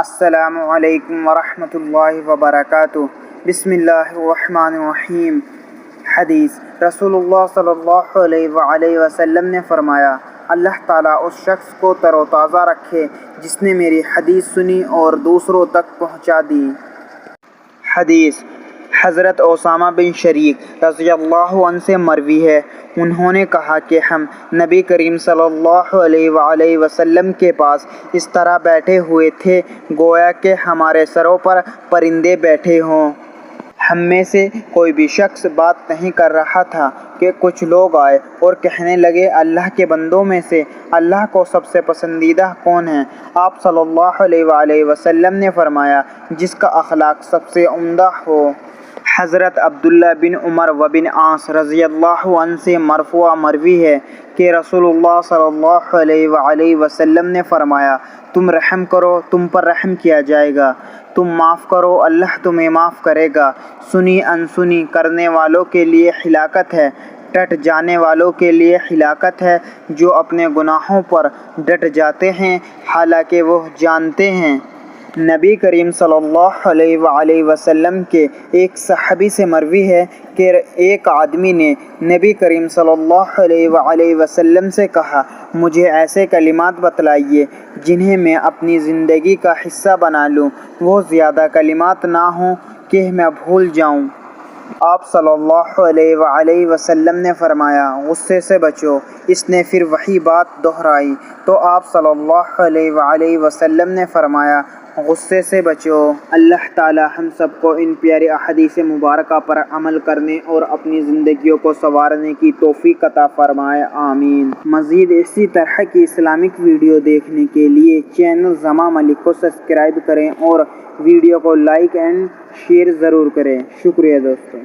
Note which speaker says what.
Speaker 1: السلام علیکم ورحمۃ اللہ وبرکاتہ۔ بسم اللہ الرحمن الرحیم۔ حدیث رسول اللہ صلی اللہ علیہ وآلہ وسلم نے فرمایا، اللہ تعالیٰ اس شخص کو تر و تازہ رکھے جس نے میری حدیث سنی اور دوسروں تک پہنچا دی۔ حدیث حضرت اسامہ بن شریک رضی اللہ عنہ سے مروی ہے، انہوں نے کہا کہ ہم نبی کریم صلی اللہ علیہ وآلہ وسلم کے پاس اس طرح بیٹھے ہوئے تھے گویا کہ ہمارے سروں پر پرندے بیٹھے ہوں۔ ہم میں سے کوئی بھی شخص بات نہیں کر رہا تھا کہ کچھ لوگ آئے اور کہنے لگے، اللہ کے بندوں میں سے اللہ کو سب سے پسندیدہ کون ہے؟ آپ صلی اللہ علیہ وآلہ وسلم نے فرمایا، جس کا اخلاق سب سے عمدہ ہو۔ حضرت عبداللہ بن عمر و بن عاص رضی اللہ عنہ سے مرفوع مروی ہے کہ رسول اللہ صلی اللہ علیہ وآلہ وسلم نے فرمایا، تم رحم کرو تم پر رحم کیا جائے گا، تم معاف کرو اللہ تمہیں معاف کرے گا۔ سنی انسنی کرنے والوں کے لیے ہلاکت ہے، ڈٹ جانے والوں کے لیے ہلاکت ہے جو اپنے گناہوں پر ڈٹ جاتے ہیں حالانکہ وہ جانتے ہیں۔ نبی کریم صلی اللہ علیہ وآلہ وسلم کے ایک صحابی سے مروی ہے کہ ایک آدمی نے نبی کریم صلی اللہ علیہ وآلہ وسلم سے کہا، مجھے ایسے کلمات بتلائیے جنہیں میں اپنی زندگی کا حصہ بنا لوں، وہ زیادہ کلمات نہ ہوں کہ میں بھول جاؤں۔ آپ صلی اللہ علیہ وآلہ وسلم نے فرمایا، غصے سے بچو۔ اس نے پھر وہی بات دہرائی تو آپ صلی اللہ علیہ وآلہ وسلم نے فرمایا، غصے سے بچو۔ اللہ تعالی ہم سب کو ان پیاری احادیث مبارکہ پر عمل کرنے اور اپنی زندگیوں کو سنوارنے کی توفیق عطا فرمائے، آمین۔ مزید اسی طرح کی اسلامک ویڈیو دیکھنے کے لیے چینل زما ملک کو سبسکرائب کریں اور ویڈیو کو لائک اینڈ شیئر ضرور کریں۔ شکریہ دوستو۔